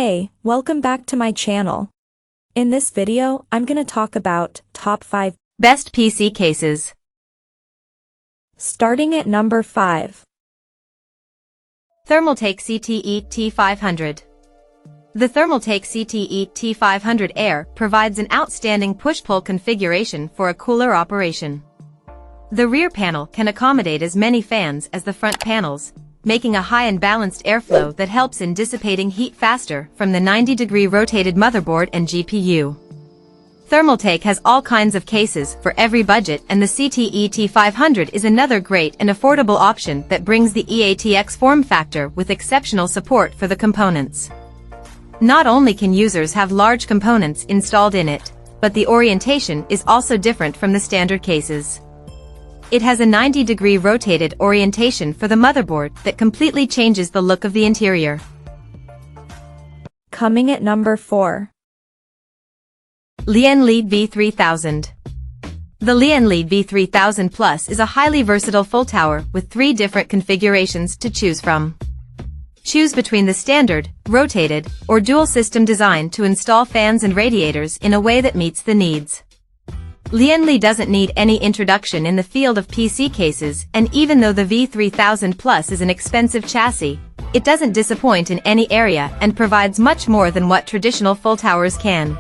Hey, welcome back to my channel. In this video, I'm gonna talk about top 5 best PC cases. Starting at number 5. Thermaltake CTE T500. The Thermaltake CTE T500 Air provides an outstanding push-pull configuration for a cooler operation. The rear panel can accommodate as many fans as the front panels, making a high and balanced airflow that helps in dissipating heat faster from the 90-degree rotated motherboard and GPU. Thermaltake has all kinds of cases for every budget, and the CTE T500 is another great and affordable option that brings the EATX form factor with exceptional support for the components. Not only can users have large components installed in it, but the orientation is also different from the standard cases. It has a 90-degree rotated orientation for the motherboard that completely changes the look of the interior. Coming at number 4. Lian Li V3000. The Lian Li V3000 Plus is a highly versatile full tower with 3 different configurations to choose from. Choose between the standard, rotated, or dual system design to install fans and radiators in a way that meets the needs. Lian Li doesn't need any introduction in the field of PC cases, and even though the V3000 Plus is an expensive chassis, it doesn't disappoint in any area and provides much more than what traditional full towers can.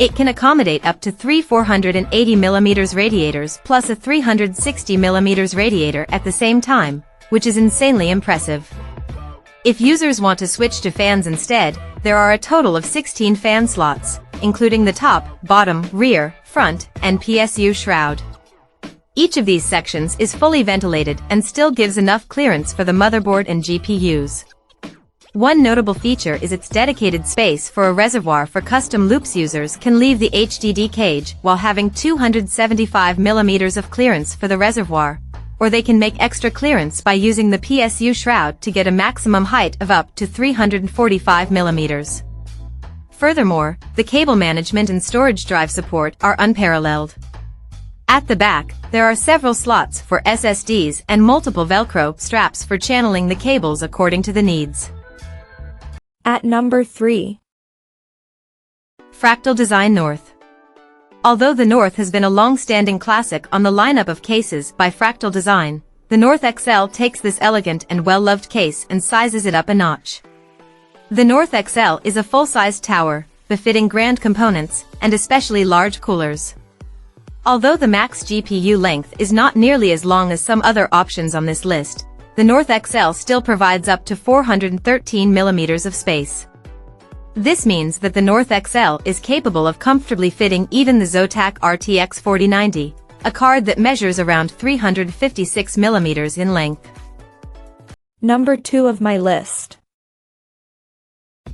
It can accommodate up to 3 480mm radiators plus a 360mm radiator at the same time, which is insanely impressive. If users want to switch to fans instead, there are a total of 16 fan slots, including the top, bottom, rear, front, and PSU shroud. Each of these sections is fully ventilated and still gives enough clearance for the motherboard and GPUs. One notable feature is its dedicated space for a reservoir for custom loops. Users can leave the HDD cage while having 275mm of clearance for the reservoir, or they can make extra clearance by using the PSU shroud to get a maximum height of up to 345mm. Furthermore, the cable management and storage drive support are unparalleled. At the back, there are several slots for SSDs and multiple Velcro straps for channeling the cables according to the needs. At number 3. Fractal Design North. Although the North has been a long-standing classic on the lineup of cases by Fractal Design, the North XL takes this elegant and well-loved case and sizes it up a notch. The North XL is a full-sized tower, befitting grand components, and especially large coolers. Although the max GPU length is not nearly as long as some other options on this list, the North XL still provides up to 413mm of space. This means that the North XL is capable of comfortably fitting even the Zotac RTX 4090, a card that measures around 356mm in length. Number 2 of my list.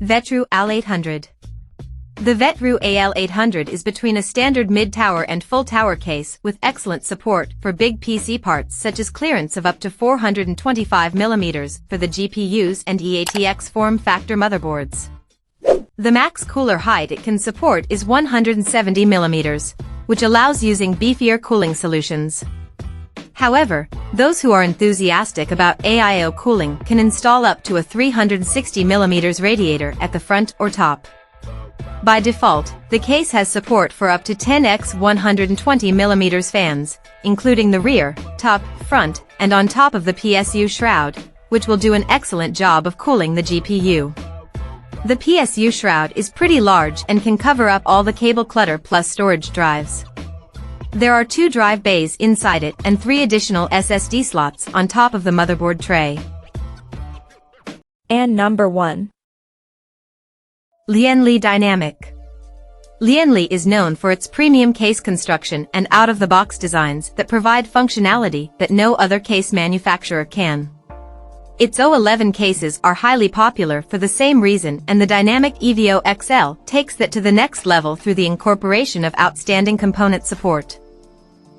VETROO AL800. The VETROO AL800 is between a standard mid-tower and full tower case with excellent support for big PC parts such as clearance of up to 425mm for the GPUs and EATX form factor motherboards. The max cooler height it can support is 170mm, which allows using beefier cooling solutions. However, those who are enthusiastic about AIO cooling can install up to a 360mm radiator at the front or top. By default, the case has support for up to 10x 120mm fans, including the rear, top, front, and on top of the PSU shroud, which will do an excellent job of cooling the GPU. The PSU shroud is pretty large and can cover up all the cable clutter plus storage drives. There are 2 drive bays inside it and 3 additional SSD slots on top of the motherboard tray. And number 1. Lian Li Dynamic. Lian Li is known for its premium case construction and out-of-the-box designs that provide functionality that no other case manufacturer can. Its O11 cases are highly popular for the same reason, and the Dynamic Evo XL takes that to the next level through the incorporation of outstanding component support.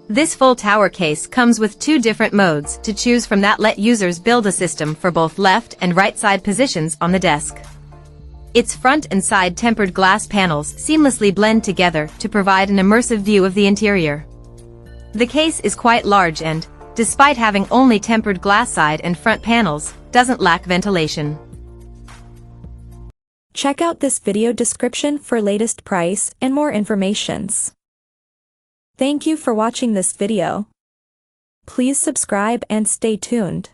This full tower case comes with 2 different modes to choose from that let users build a system for both left and right side positions on the desk. Its front and side tempered glass panels seamlessly blend together to provide an immersive view of the interior. The case is quite large and, despite having only tempered glass side and front panels, doesn't lack ventilation. Check out this video description for latest price and more informations. Thank you for watching this video. Please subscribe and stay tuned.